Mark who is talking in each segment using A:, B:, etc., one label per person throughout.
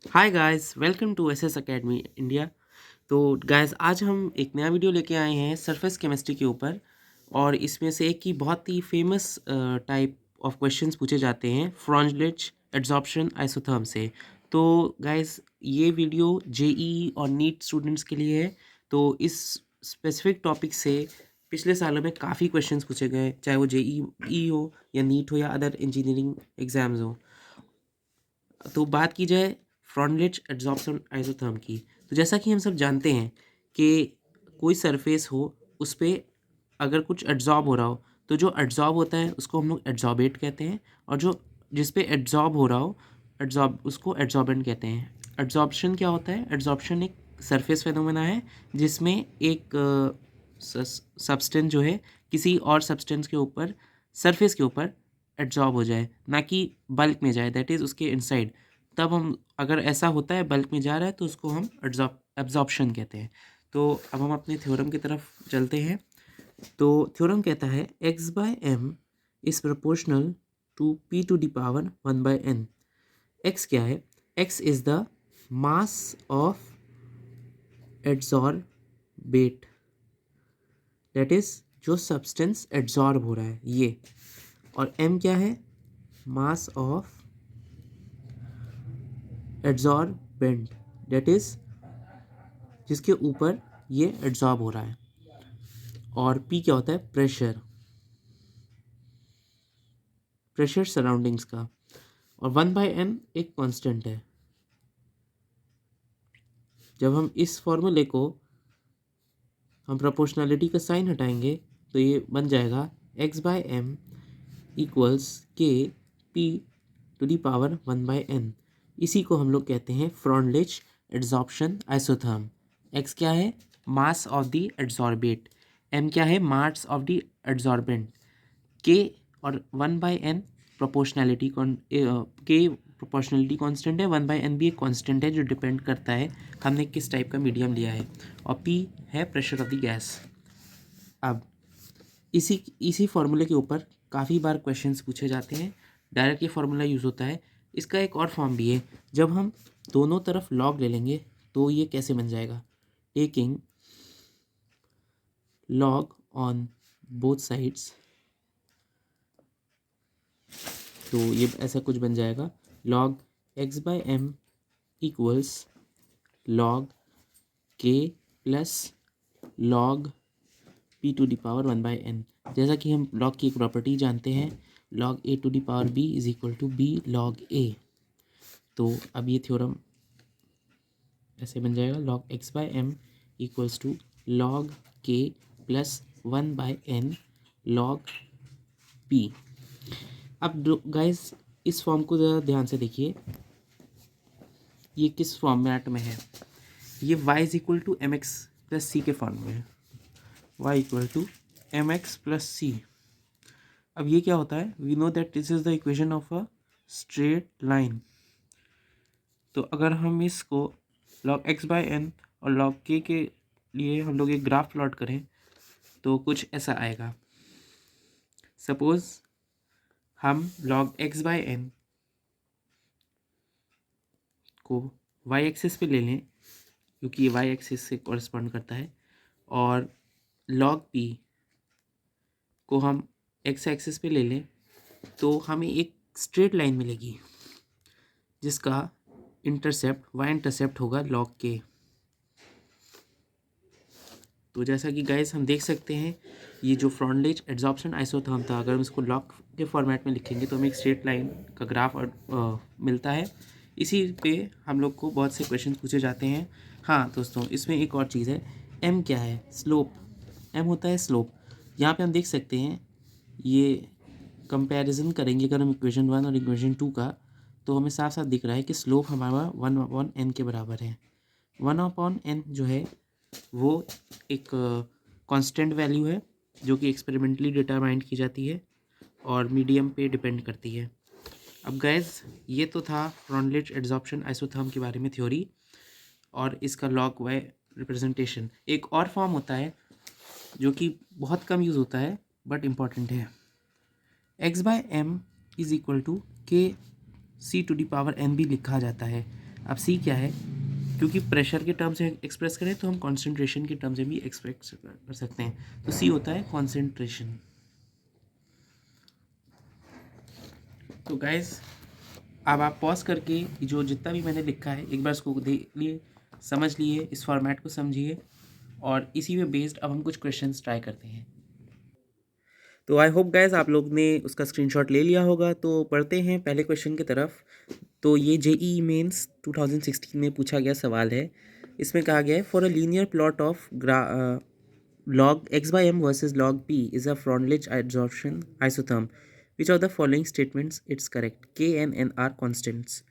A: Hi guys, welcome to SS academy India. तो guys, आज हम एक नया वीडियो लेके आए हैं सरफेस केमिस्ट्री के ऊपर। और इसमें से एक की बहुत ही फेमस टाइप ऑफ क्वेश्चंस पूछे जाते हैं फ्रॉन्जलिच एड्सॉर्प्शन आइसोथर्म से। तो गाइस, ये वीडियो जेईई और नीट स्टूडेंट्स के लिए है। तो इस स्पेसिफिक टॉपिक से पिछले सालों में काफ़ी क्वेश्चंस पूछे गए, चाहे वो जेईई हो या नीट हो या अदर इंजीनियरिंग एग्जाम्स हो। तो बात की जाए फ्रॉन्टलिच एड्सॉर्प्शन आइसोथर्म की, तो जैसा कि हम सब जानते हैं कि कोई सरफेस हो, उस पे अगर कुछ एड्सॉर्ब हो रहा हो, तो जो एड्सॉर्ब होता है उसको हम लोग एड्सॉर्बेट कहते हैं। और जो जिस पे एड्सॉर्ब हो रहा हो, एड्सॉर्ब उसको एड्सॉर्बेंट कहते हैं। एड्सॉर्प्शन क्या होता है? एड्सॉर्प्शन एक सरफेस फेनोमेना है जिसमें एक सब्सटेंस जो है किसी और सब्सटेंस के ऊपर, सरफेस के ऊपर एड्सॉर्ब हो जाए, ना कि बल्क में जाए, दैट इज़ उसके इनसाइड। तब हम, अगर ऐसा होता है बल्क में जा रहा है, तो उसको हम एब्जॉर्प्शन कहते हैं। तो अब हम अपने थ्योरम की तरफ चलते हैं। तो थ्योरम कहता है x by m is proportional to p to the power 1 by n। x क्या है? x is the mass of adsorbate, that is जो सब्सटेंस एड्सॉर्ब हो रहा है ये। और m क्या है? Mass of adsorbent, that is जिसके ऊपर ये एड्सॉर्ब हो रहा है। और P क्या होता है? प्रेशर, प्रेशर सराउंडिंग्स का। और 1/n एक कांस्टेंट है। जब हम इस फॉर्मूले को, हम प्रोपोर्शनलिटी का साइन हटाएंगे, तो ये बन जाएगा x/m इक्वल्स के p to the power 1/n। इसी को हम लोग कहते हैं फ्रॉन्टलिच एड्सॉर्प्शन आइसोथर्म। x क्या है? Mass of the adsorbate. m क्या है? Mass of the adsorbent. के और 1/n प्रोपोर्शनैलिटी के प्रोपोर्शनलिटी कांस्टेंट है, 1/n भी एक कांस्टेंट है जो डिपेंड करता है हमने किस टाइप का मीडियम लिया है। और p है प्रेशर ऑफ द गैस। अब इसी इसी फॉर्मूले के ऊपर काफ़ी बार क्वेश्चंस पूछे जाते हैं। डायरेक्ट ये फार्मूला यूज़ होता है। इसका एक और फॉर्म भी है, जब हम दोनों तरफ लॉग ले लेंगे तो ये कैसे बन जाएगा? Taking log on both sides, तो ये ऐसा कुछ बन जाएगा। log x/m equals log k plus log p to the power 1/n। जैसा कि हम log की एक प्रॉपर्टी जानते हैं, log a to the power b is equal to b log a। तो अब ये थ्योरम ऐसे बन जाएगा, log x/m equals to log k plus 1/n log p। अब गाइस, इस फॉर्म को ज़रा ध्यान से देखिए, ये किस फॉर्मेट में है? ये y is equal to m x plus c के फॉर्म में है। y equal to m x plus c. अब ये क्या होता है? We know that this is the equation of a straight line. तो अगर हम इसको log x/n और log k के लिए हम लोग एक ग्राफ प्लॉट करें, तो कुछ ऐसा आएगा। सपोज हम log x/n को y एक्सिस पे ले लें, क्योंकि ये y एक्सिस से कॉरस्पॉन्ड करता है। और log p को हम x एक्सिस पे ले लें, तो हमें एक स्ट्रेट लाइन मिलेगी जिसका इंटरसेप्ट y इंटरसेप्ट होगा log k। तो जैसा कि गाइस हम देख सकते हैं, ये जो फ्रॉन्टलिच एड्सॉर्प्शन आइसोथर्म था, अगर हम इसको लॉग के फॉर्मेट में लिखेंगे तो हमें एक स्ट्रेट लाइन का ग्राफ मिलता है। इसी पे हम लोग को बहुत से क्वेश्चन पूछे जाते हैं। हाँ दोस्तों, इसमें एक और चीज़ है, m क्या है? स्लोप। m होता है स्लोप। यहाँ पे हम देख सकते हैं, ये कंपैरिजन करेंगे अगर हम इक्वेशन 1 और इक्वेशन 2 का, तो हमें साफ साफ दिख रहा है कि स्लोप हमारा 1/n के बराबर है। 1/n जो है वो एक कांस्टेंट वैल्यू है जो कि एक्सपेरिमेंटली डिटरमाइंड की जाती है और मीडियम पे डिपेंड करती है। अब गैस, ये तो था फ्रॉन्टलिच एड्सॉर्प्शन आइसोथर्म के बारे में थ्योरी और इसका लॉग वाई रिप्रेजेंटेशन। एक और फॉर्म होता है जो कि बहुत कम यूज़ होता है बट इम्पॉर्टेंट है। x/m is equal to k c to the power n भी लिखा जाता है। अब सी क्या है, क्योंकि प्रेशर के टर्म्स में एक्सप्रेस करें तो हम कॉन्सेंट्रेशन के टर्म्स में भी एक्सप्रेस कर सकते हैं। तो सी होता है कॉन्सेंट्रेशन। तो गाइज अब आप पॉज करके जो जितना भी मैंने लिखा है एक बार इसको देख लिए, समझ लिए, इस फॉर्मेट को समझिए, और इसी में बेस्ड अब हम कुछ क्वेश्चंस ट्राई करते हैं। तो आई होप गाइज आप लोग ने उसका स्क्रीनशॉट ले लिया होगा। तो पढ़ते हैं पहले क्वेश्चन की तरफ। तो ये जेईई मेंस 2016 में पूछा गया सवाल है। इसमें कहा गया है for a linear plot of log x by m versus log p is a Freundlich adsorption isotherm. Which of the following statements it's correct? K and n are constants.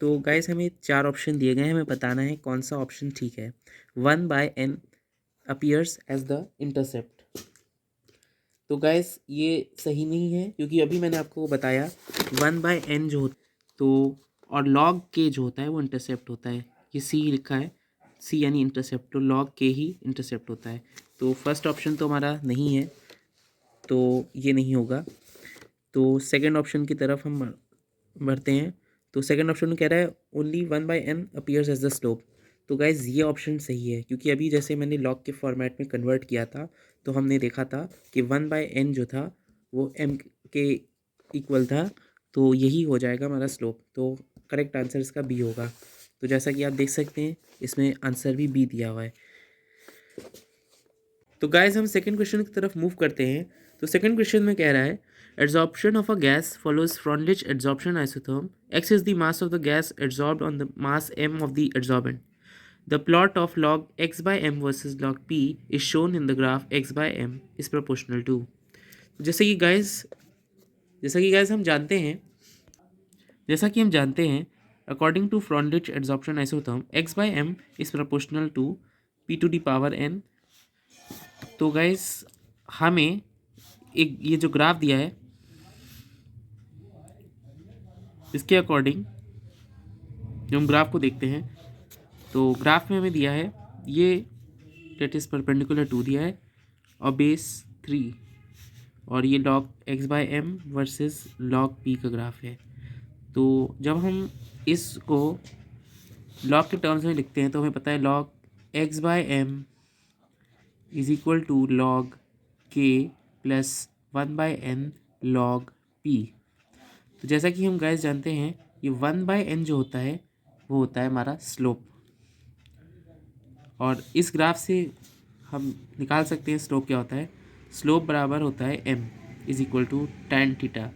A: तो गाइस हमें 4 ऑप्शन दिए गए हैं, हमें बताना है कौन सा ऑप्शन ठीक है। 1 by n appears as the intercept. तो गाइस ये सही नहीं है, क्योंकि अभी मैंने आपको बताया 1 by n जो तो और log k जो होता है वो इंटरसेप्ट होता है। ये सी लिखा है, सी यानी इंटरसेप्ट, तो log k ही इंटरसेप्ट होता है। तो फर्स्ट ऑप्शन तो हमारा नहीं है, तो ये नहीं होगा। तो सेकंड ऑप्शन की तरफ हम बढ़ते हैं। तो सेकंड ऑप्शन में कह रहा है only 1 by n appears as the slope. तो गाइज ये ऑप्शन सही है, क्योंकि अभी जैसे मैंने लॉग के फॉर्मेट में कन्वर्ट किया था तो हमने देखा था कि 1 by n जो था वो m के इक्वल था, तो यही हो जाएगा हमारा स्लोप। तो करेक्ट आंसर इसका बी होगा। तो जैसा कि आप देख सकते हैं इसमें आंसर भी बी दिया हुआ है। तो गाइज हम सेकंड क्वेश्चन की तरफ मूव करते हैं। तो सेकंड क्वेश्चन में कह रहा है adsorption of a gas follows Freundlich adsorption isotherm. X is the mass of the gas adsorbed on the mass m of the adsorbent. The plot of log x by m versus log p is shown in the graph x by m is proportional to. जैसा कि हम जानते हैं according to Freundlich adsorption isotherm x by m is proportional to p to the power n. तो guys हमें एक ये जो ग्राफ दिया है इसके अकॉर्डिंग जब हम ग्राफ को देखते हैं तो ग्राफ में हमें दिया है ये डेट इज़ परपेंडिकुलर 2 दिया है और बेस 3, और ये log x by m versus log p का ग्राफ है। तो जब हम इसको log के टर्म्स में लिखते हैं तो हमें पता है log x by m is equal to log k plus 1 by n log p। तो जैसा कि हम गाइस जानते हैं ये 1 बाय n जो होता है वो होता है हमारा स्लोप, और इस ग्राफ से हम निकाल सकते हैं स्लोप क्या होता है। स्लोप बराबर होता है m is equal to tan theta.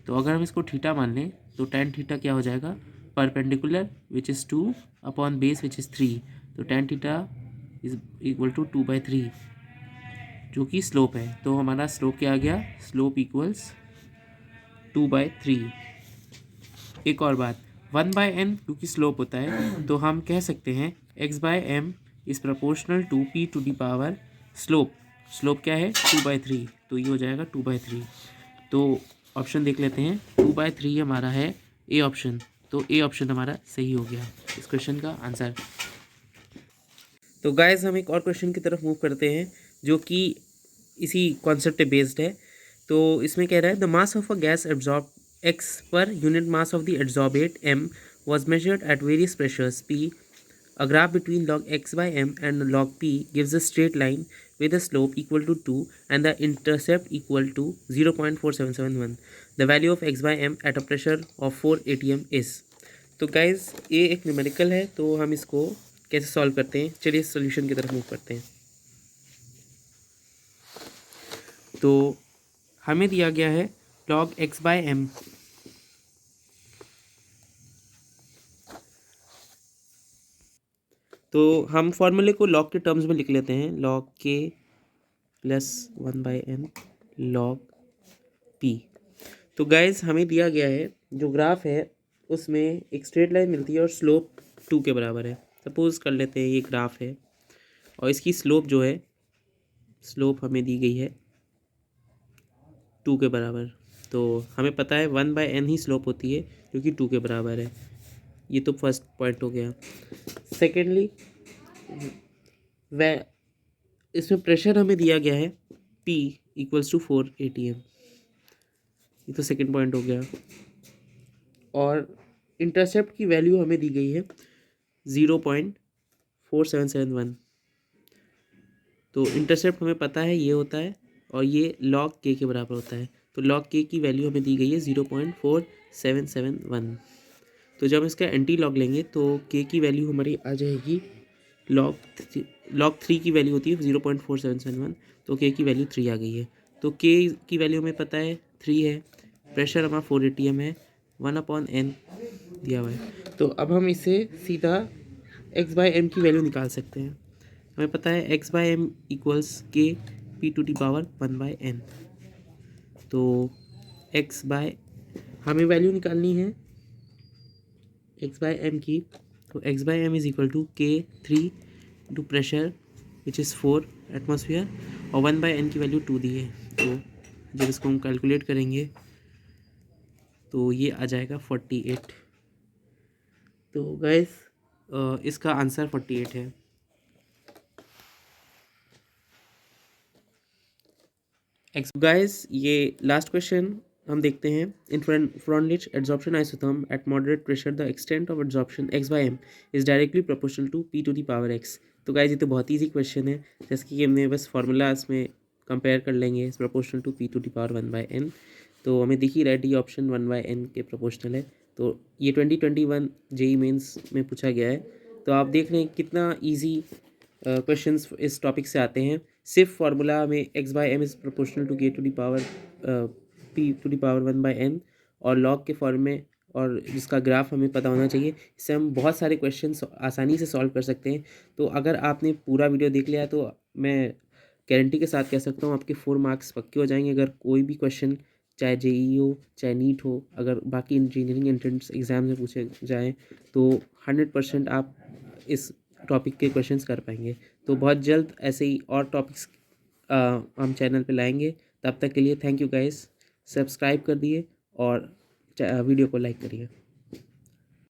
A: तो अगर हम इसको थीटा मान लें तो tan थीटा क्या हो जाएगा, perpendicular which is 2 upon base which is 3। तो tan theta is equal to 2/3 जो कि स्लोप है। तो हमारा स्लोप क्या आ गया, स्लोप इक्वल्स 2/3। एक और बात, 1 बाय n क्योंकि स्लोप होता है तो हम कह सकते हैं x by m is proportional to p to the power slope. Slope क्या है 2/3, तो ये हो जाएगा 2/3। तो ऑप्शन देख लेते हैं, 2/3 हमारा है ए ऑप्शन। तो ए ऑप्शन हमारा सही हो गया इस क्वेश्चन का आंसर। तो गाइस हम एक और क्वेश्चन की तरफ मूव करते हैं जो कि इसी कॉन्सेप्ट पे बेस्ड है। तो इसमें कह रहा है the mass of a gas absorb x per unit mass of the absorbent m was measured at various pressures p. A graph between log x by m and log p gives a straight line with a slope equal to 2 and the intercept equal to 0.4771. The value of x by m at a pressure of 4 atm is. तो guys ये एक numerical है, तो हम इसको कैसे solve करते हैं, चलिए सॉल्यूशन की तरफ मूव करते हैं। तो हमें दिया गया है log x by m, तो हम फॉर्मूले को log के टर्म्स में लिख लेते हैं, log k plus 1 by m log p। तो गाइज हमें दिया गया है जो ग्राफ है उसमें एक स्ट्रेट लाइन मिलती है और स्लोप 2 के बराबर है। सपोज कर लेते हैं ये ग्राफ है और इसकी स्लोप जो है, स्लोप हमें दी गई है 2 के बराबर। तो हमें पता है 1 बाय n ही स्लोप होती है जो कि 2 के बराबर है। ये तो फर्स्ट पॉइंट हो गया। सेकेंडली वह इसमें प्रेशर हमें दिया गया है P इक्वल्स टू 4 atm। ये तो सेकेंड पॉइंट हो गया। और इंटरसेप्ट की वैल्यू हमें दी गई है 0.4771। तो इंटरसेप्ट हमें पता है ये होता है और ये log k के बराबर होता है। तो log k की वैल्यू हमें दी गई है 0.4771। तो जब इसका एंटी लॉग लेंगे तो k की वैल्यू हमारी आ जाएगी log 3 की वैल्यू होती है 0.4771। तो k की वैल्यू 3 आ गई है। तो k की वैल्यू हमें पता है 3 है। प्रेशर हमारा 4 atm है, 1/n दिया हुआ है। तो अब हम इसे सीधा x/m की वैल्यू निकाल सकते हैं। हमें पता है x/m equals k p⁻1 1/n। तो हमें वैल्यू निकालनी है x/m की। तो x/m is equal to k3 to pressure which is 4 atmosphere और 1/n की वैल्यू 2 दी है। तो जब इसको हम कैलकुलेट करेंगे तो ये आ जाएगा 48। तो गाइस इसका आंसर 48 है। गाइस ये लास्ट क्वेश्चन हम देखते हैं। In Freundlich adsorption isotherm at moderate pressure the extent of adsorption x/m is directly proportional to p⁻x। तो गाइस ये तो बहुत ईजी क्वेश्चन है, जैसे कि हमने बस फार्मूला इसमें कंपेयर कर लेंगे, प्रोपोर्शनल टू p⁻1/n। तो हमें दिख ही रहा है डी ऑप्शन 1/n के प्रोपोर्शनल है। तो ये 2021 जेई मेंस में पूछा गया है। तो आप देख रहे हैं कितना ईजी क्वेश्चंस इस टॉपिक से आते हैं। सिर्फ फार्मूला में x/m is proportional to p⁻1/n और लॉग के फॉर्म में, और जिसका ग्राफ हमें पता होना चाहिए। इससे हम बहुत सारे क्वेश्चंस आसानी से सॉल्व कर सकते हैं। तो अगर आपने पूरा वीडियो देख लिया तो मैं गारंटी के साथ कह सकता हूँ आपके 4 मार्क्स पक्के हो जाएंगे। अगर कोई भी क्वेश्चन चाहे जेई हो चाहे नीट हो, अगर बाकी इंजीनियरिंग एंट्रेंस एग्जाम में पूछे जाएँ तो 100% आप इस टॉपिक के क्वेश्चंस कर पाएंगे। तो बहुत जल्द ऐसे ही और टॉपिक्स हम चैनल पे लाएंगे। तब तक के लिए थैंक यू गाइस। सब्सक्राइब कर दिए और वीडियो को लाइक करिए।